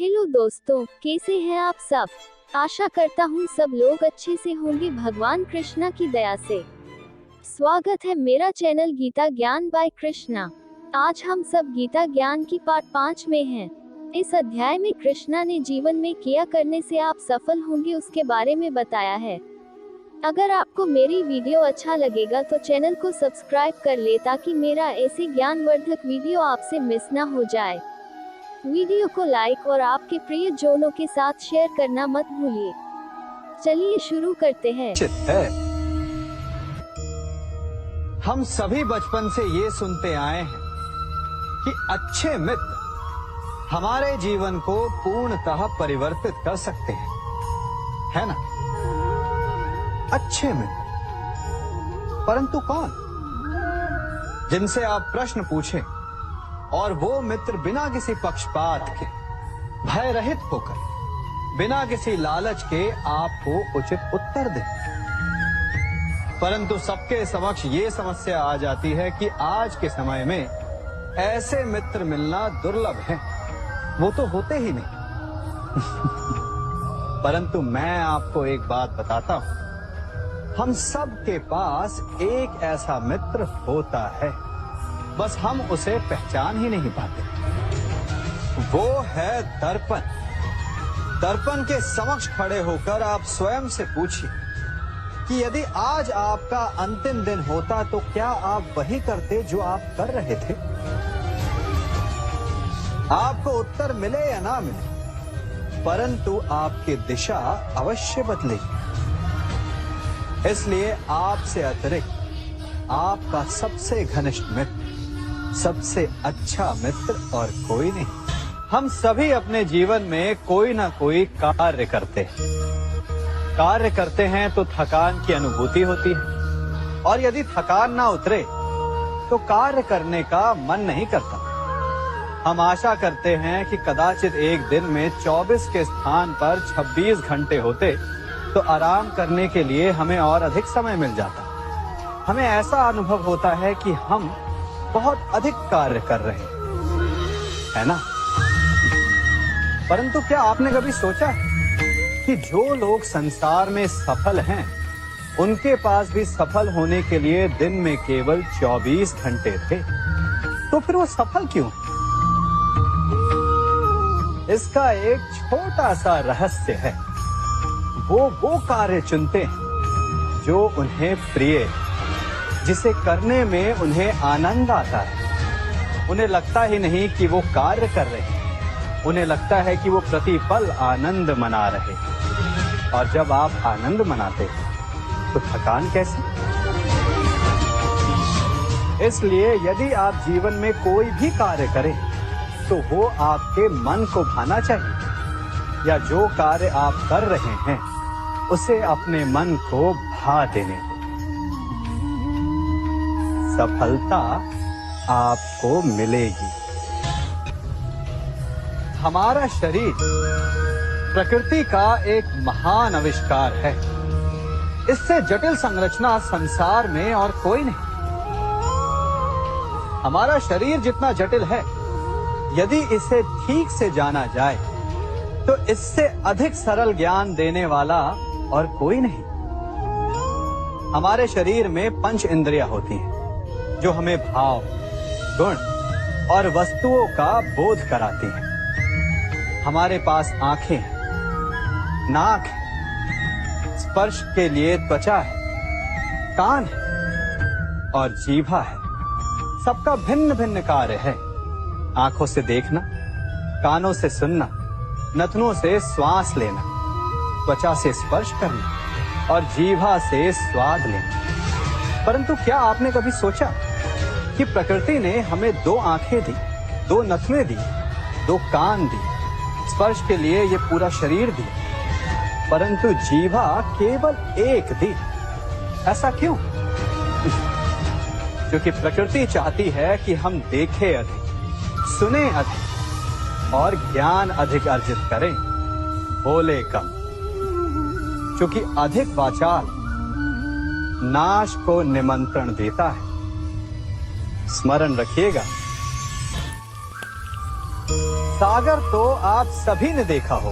Hello दोस्तों, कैसे हैं आप सब। आशा करता हूँ सब लोग अच्छे से होंगे भगवान कृष्णा की दया से। स्वागत है मेरा चैनल गीता ज्ञान बाय कृष्णा। आज हम सब गीता ज्ञान की पार्ट 5 में हैं। इस अध्याय में कृष्णा ने जीवन में किया करने से आप सफल होंगे उसके बारे में बताया है। अगर आपको मेरी वीडियो अच्छा लगेगा तो चैनल को सब्सक्राइब कर ले ताकि मेरा ऐसे ज्ञानवर्धक वीडियो आपसे मिस ना हो जाए। वीडियो को लाइक और आपके प्रिय जनों के साथ शेयर करना मत भूलिए। चलिए शुरू करते हैं। हम सभी बचपन से ये सुनते आए हैं कि अच्छे मित्र हमारे जीवन को पूर्णतः परिवर्तित कर सकते हैं, है ना? अच्छे मित्र, परंतु कौन? जिनसे आप प्रश्न पूछें और वो मित्र बिना किसी पक्षपात के, भय रहित होकर, बिना किसी लालच के आपको उचित उत्तर दें। परंतु सबके समक्ष ये समस्या आ जाती है कि आज के समय में ऐसे मित्र मिलना दुर्लभ है, वो तो होते ही नहीं। परंतु मैं आपको एक बात बताता हूं, हम सब के पास एक ऐसा मित्र होता है, बस हम उसे पहचान ही नहीं पाते। वो है दर्पण। दर्पण के समक्ष खड़े होकर आप स्वयं से पूछिए कि यदि आज आपका अंतिम दिन होता तो क्या आप वही करते जो आप कर रहे थे? आपको उत्तर मिले या ना मिले, परंतु आपकी दिशा अवश्य बदलेगी। इसलिए आपसे अतिरिक्त आपका सबसे घनिष्ठ मित्र, सबसे अच्छा मित्र और कोई नहीं। हम सभी अपने जीवन में कोई ना कोई कार्य करते हैं। कार्य करते हैं तो थकान की अनुभूति होती है, और यदि थकान ना उतरे तो कार्य करने का मन नहीं करता। हम आशा करते हैं कि कदाचित एक दिन में 24 के स्थान पर 26 घंटे होते तो आराम करने के लिए हमें और अधिक समय मिल जाता। हमें ऐसा अनुभव होता है कि हम बहुत अधिक कार्य कर रहे हैं, है ना? परंतु क्या आपने कभी सोचा है कि जो लोग संसार में सफल हैं, उनके पास भी सफल होने के लिए दिन में केवल 24 घंटे थे? तो फिर वो सफल क्यों? इसका एक छोटा सा रहस्य है। वो कार्य चुनते हैं जो उन्हें प्रिय है, जिसे करने में उन्हें आनंद आता है। उन्हें लगता ही नहीं कि वो कार्य कर रहे हैं, उन्हें लगता है कि वो प्रतिपल आनंद मना रहे हैं। और जब आप आनंद मनाते हैं तो थकान कैसे? इसलिए यदि आप जीवन में कोई भी कार्य करें तो वो आपके मन को भाना चाहिए, या जो कार्य आप कर रहे हैं उसे अपने मन को भा देने दो। सफलता आपको मिलेगी। हमारा शरीर प्रकृति का एक महान आविष्कार है। इससे जटिल संरचना संसार में और कोई नहीं। हमारा शरीर जितना जटिल है, यदि इसे ठीक से जाना जाए तो इससे अधिक सरल ज्ञान देने वाला और कोई नहीं। हमारे शरीर में 5 इंद्रियां होती हैं जो हमें भाव, गुण और वस्तुओं का बोध कराती हैं। हमारे पास आंखें हैं, नाक है, स्पर्श के लिए त्वचा है, कान है और जीभा है। सबका भिन्न भिन्न कार्य है। आंखों से देखना, कानों से सुनना, नथनों से श्वास लेना, त्वचा से स्पर्श करना और जीभा से स्वाद लेना। परंतु क्या आपने कभी सोचा कि प्रकृति ने हमें 2 आंखें दी, 2 नथने दी, 2 कान दी, स्पर्श के लिए ये पूरा शरीर दिया, परंतु जीभा केवल 1 दी? ऐसा क्यों? क्योंकि प्रकृति चाहती है कि हम देखें अधिक, सुने अधिक और ज्ञान अधिक अर्जित करें, बोले कम। क्योंकि अधिक वाचाल नाश को निमंत्रण देता है। स्मरण रखिएगा। सागर तो आप सभी ने देखा हो,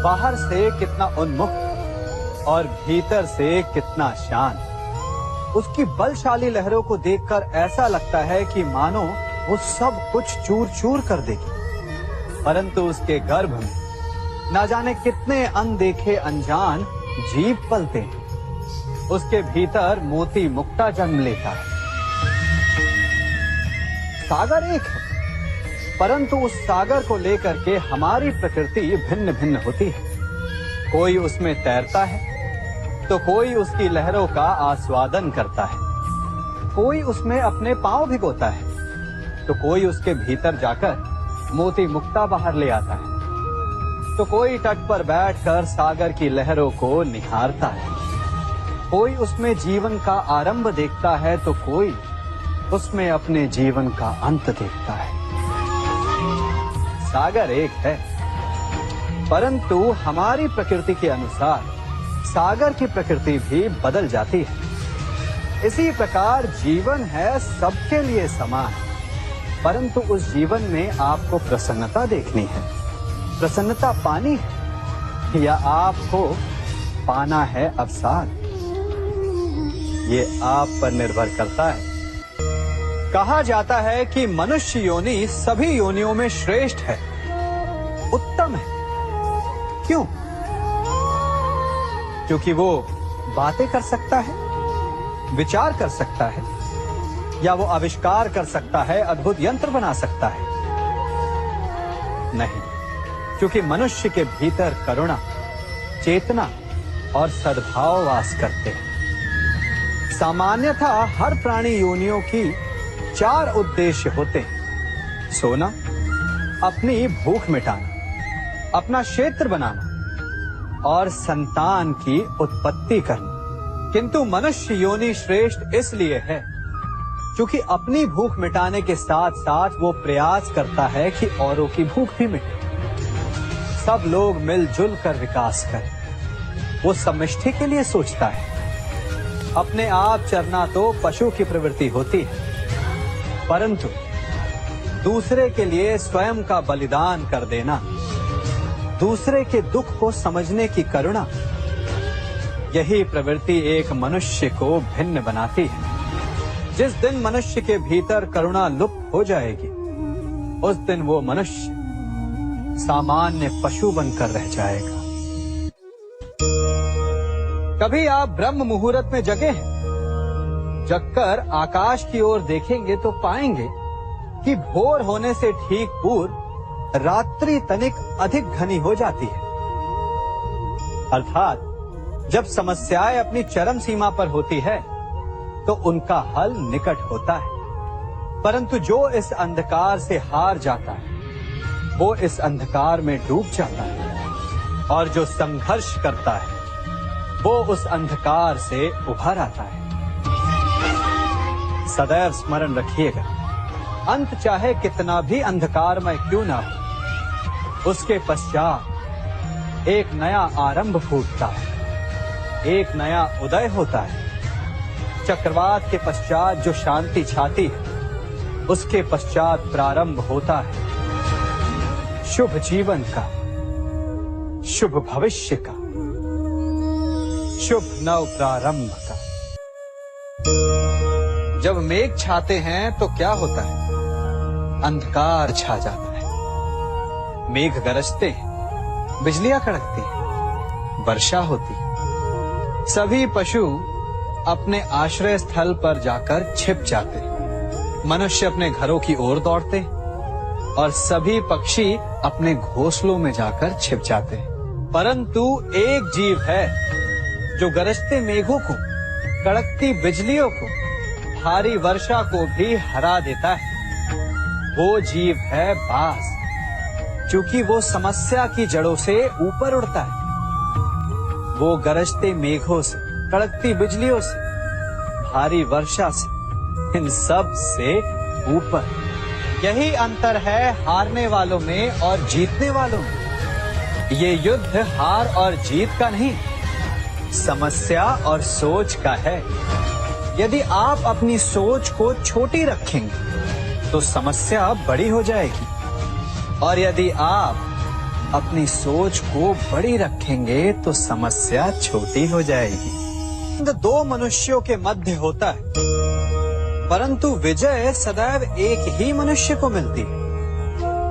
बाहर से कितना उन्मुक्त और भीतर से कितना शांत। उसकी बलशाली लहरों को देखकर ऐसा लगता है कि मानो वो सब कुछ चूर चूर कर देगी, परंतु उसके गर्भ में ना जाने कितने अनदेखे अनजान जीव पलते हैं। उसके भीतर मोती मुक्ता जन्म लेता है। सागर एक है, परंतु उस सागर को लेकर के हमारी प्रकृति भिन्न भिन्न होती है। कोई उसमें तैरता है तो कोई उसकी लहरों का आस्वादन करता है, कोई उसमें अपने पांव भिगोता है तो कोई उसके भीतर जाकर मोती मुक्ता बाहर ले आता है, तो कोई तट पर बैठकर सागर की लहरों को निहारता है, कोई उसमें जीवन का आरंभ देखता है तो कोई उसमें अपने जीवन का अंत देखता है। सागर एक है, परंतु हमारी प्रकृति के अनुसार सागर की प्रकृति भी बदल जाती है। इसी प्रकार जीवन है सबके लिए समान, परंतु उस जीवन में आपको प्रसन्नता देखनी है, प्रसन्नता पानी है, या आपको पाना है अवसाद, ये आप पर निर्भर करता है। कहा जाता है कि मनुष्य योनि सभी योनियों में श्रेष्ठ है, उत्तम है। क्यों? क्योंकि वो बातें कर सकता है, विचार कर सकता है, या वो आविष्कार कर सकता है, अद्भुत यंत्र बना सकता है। नहीं, क्योंकि मनुष्य के भीतर करुणा, चेतना और सद्भाव वास करते हैं। सामान्यतः हर प्राणी योनियों की 4 उद्देश्य होते हैं: सोना, अपनी भूख मिटाना, अपना क्षेत्र बनाना और संतान की उत्पत्ति करना। किंतु मनुष्य योनि श्रेष्ठ इसलिए है क्योंकि अपनी भूख मिटाने के साथ साथ वो प्रयास करता है कि औरों की भूख भी मिटे, सब लोग मिलजुल कर विकास करें। वो समष्टि के लिए सोचता है। अपने आप चरना तो पशु की प्रवृत्ति होती है, परंतु दूसरे के लिए स्वयं का बलिदान कर देना, दूसरे के दुख को समझने की करुणा, यही प्रवृत्ति एक मनुष्य को भिन्न बनाती है। जिस दिन मनुष्य के भीतर करुणा लुप्त हो जाएगी, उस दिन वो मनुष्य सामान्य पशु बनकर रह जाएगा। कभी आप ब्रह्म मुहूर्त में जगे हैं? जगकर आकाश की ओर देखेंगे तो पाएंगे कि भोर होने से ठीक पूर्व रात्रि तनिक अधिक घनी हो जाती है। अर्थात जब समस्याएं अपनी चरम सीमा पर होती है तो उनका हल निकट होता है, परंतु जो इस अंधकार से हार जाता है वो इस अंधकार में डूब जाता है, और जो संघर्ष करता है वो उस अंधकार से उभर आता है। सदैव स्मरण रखिएगा, अंत चाहे कितना भी अंधकारमय क्यों ना हो, उसके पश्चात एक नया आरंभ फूटता है, एक नया उदय होता है। चक्रवात के पश्चात जो शांति छाती है, उसके पश्चात प्रारंभ होता है शुभ जीवन का, शुभ भविष्य का, शुभ नव प्रारंभ का। जब मेघ छाते हैं तो क्या होता है? अंधकार छा जाता है। मेघ गरजते हैं, बिजलियां कड़कती हैं, वर्षा होती है। सभी पशु अपने आश्रय स्थल पर जाकर छिप जाते हैं। मनुष्य अपने घरों की ओर दौड़ते हैं और सभी पक्षी अपने घोंसलों में जाकर छिप जाते हैं। परंतु एक जीव है जो गरजते मेघों को, कड़कती बिजलियों को, भारी वर्षा को भी हरा देता है। वो जीव है बाज, क्योंकि वो समस्या की जड़ों से ऊपर उड़ता है। वो गरजते मेघों से, कड़कती बिजलियों से, भारी वर्षा से, इन सब से ऊपर। यही अंतर है हारने वालों में और जीतने वालों में। ये युद्ध हार और जीत का नहीं, समस्या और सोच का है। यदि आप अपनी सोच को छोटी रखेंगे तो समस्या बड़ी हो जाएगी और यदि आप अपनी सोच को बड़ी रखेंगे तो समस्या छोटी हो जाएगी। दो मनुष्यों के मध्य होता है, परंतु विजय सदैव एक ही मनुष्य को मिलती है।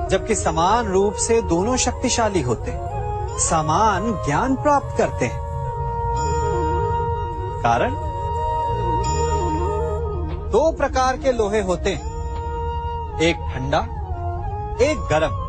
जबकि समान रूप से दोनों शक्तिशाली होते हैं, समान ज्ञान प्राप्त करते हैं। कारण दो प्रकार के लोहे होते हैं, एक ठंडा, एक गर्म।